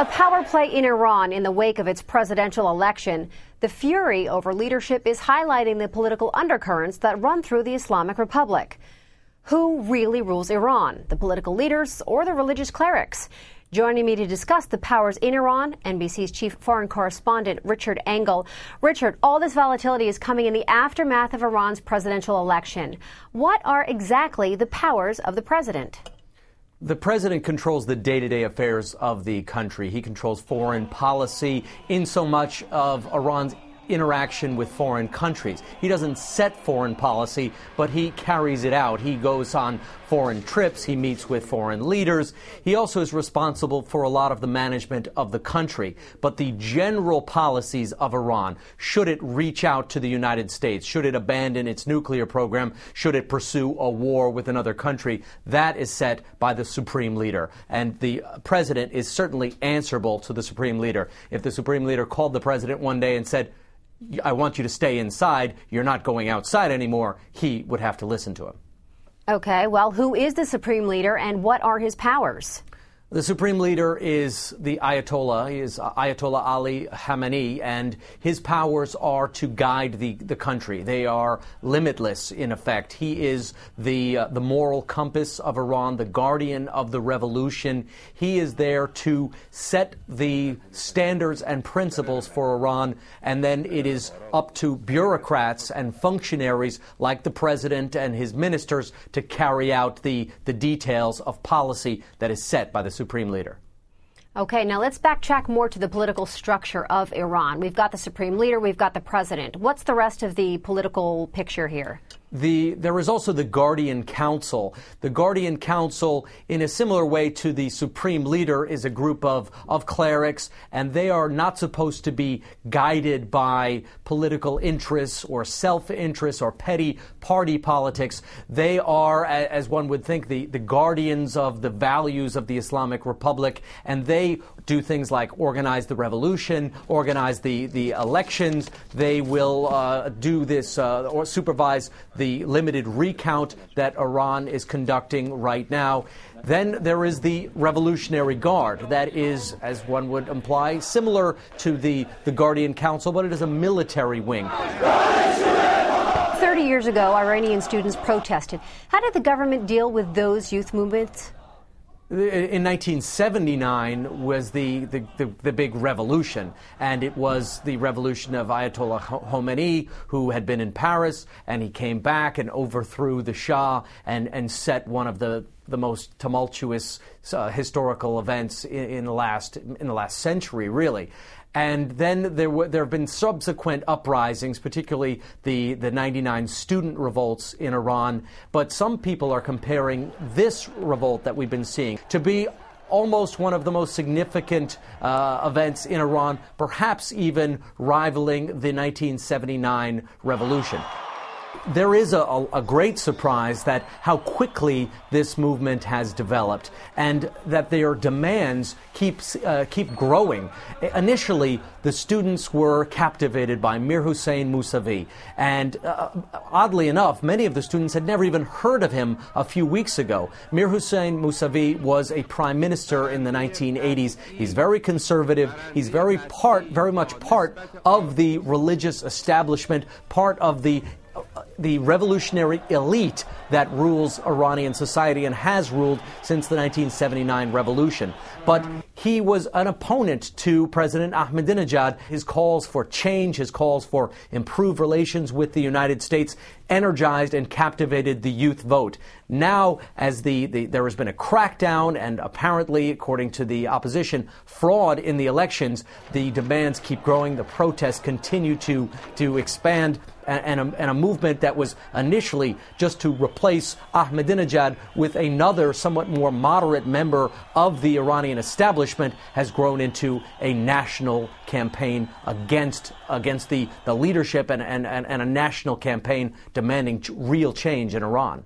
A power play in Iran in the wake of its presidential election. The fury over leadership is highlighting the political undercurrents that run through the Islamic Republic. Who really rules Iran, the political leaders or the religious clerics? Joining me to discuss the powers in Iran, NBC's chief foreign correspondent Richard Engel. Richard, all this volatility is coming in the aftermath of Iran's presidential election. What are exactly the powers of the president? The president controls the day-to-day affairs of the country. He controls foreign policy in so much of Iran's interaction with foreign countries. He doesn't set foreign policy, but he carries it out. He goes on foreign trips. He meets with foreign leaders. He also is responsible for a lot of the management of the country. But the general policies of Iran, should it reach out to the United States, should it abandon its nuclear program, should it pursue a war with another country, that is set by the supreme leader. And the president is certainly answerable to the supreme leader. If the supreme leader called the president one day and said, I want you to stay inside, you're not going outside anymore, he would have to listen to him. Okay, well, who is the supreme leader and what are his powers? The supreme leader is the Ayatollah. He is Ayatollah Ali Khamenei, and his powers are to guide the country. They are limitless, in effect. He is the moral compass of Iran, the guardian of the revolution. He is there to set the standards and principles for Iran, and then it is up to bureaucrats and functionaries like the president and his ministers to carry out the details of policy that is set by the supreme leader. Okay, now let's backtrack more to the political structure of Iran. We've got the supreme leader, we've got the president. What's the rest of the political picture here? There is also the Guardian Council. The Guardian Council, in a similar way to the Supreme Leader, is a group of clerics, and they are not supposed to be guided by political interests or self-interest or petty party politics. They are, as one would think, the guardians of the values of the Islamic Republic, and they do things like organize the revolution, organize the elections. They will do this or supervise the limited recount that Iran is conducting right now. Then there is the Revolutionary Guard. That is, as one would imply, similar to the Guardian Council, but it is a military wing. 30 years ago, Iranian students protested. How did the government deal with those youth movements? In 1979 was the big revolution, and it was the revolution of Ayatollah Khamenei, who had been in Paris, and he came back and overthrew the Shah and set one of the most tumultuous historical events in the last century, really. And then there have been subsequent uprisings, particularly the 99 student revolts in Iran. But some people are comparing this revolt that we've been seeing to be almost one of the most significant events in Iran, perhaps even rivaling the 1979 revolution. There is a great surprise that how quickly this movement has developed, and that their demands keep growing. Initially, the students were captivated by Mir Hossein Mousavi, and oddly enough, many of the students had never even heard of him a few weeks ago. Mir Hossein Mousavi was a prime minister in the 1980s. He's very conservative. He's very much part of the religious establishment, part of the revolutionary elite that rules Iranian society and has ruled since the 1979 revolution. But he was an opponent to President Ahmadinejad. His calls for change, his calls for improved relations with the United States energized and captivated the youth vote. Now, as there has been a crackdown and apparently, according to the opposition, fraud in the elections, the demands keep growing, the protests continue to expand, and a movement that was initially just to replace Ahmadinejad with another somewhat more moderate member of the Iranian establishment has grown into a national campaign against the leadership and a national campaign demanding real change in Iran.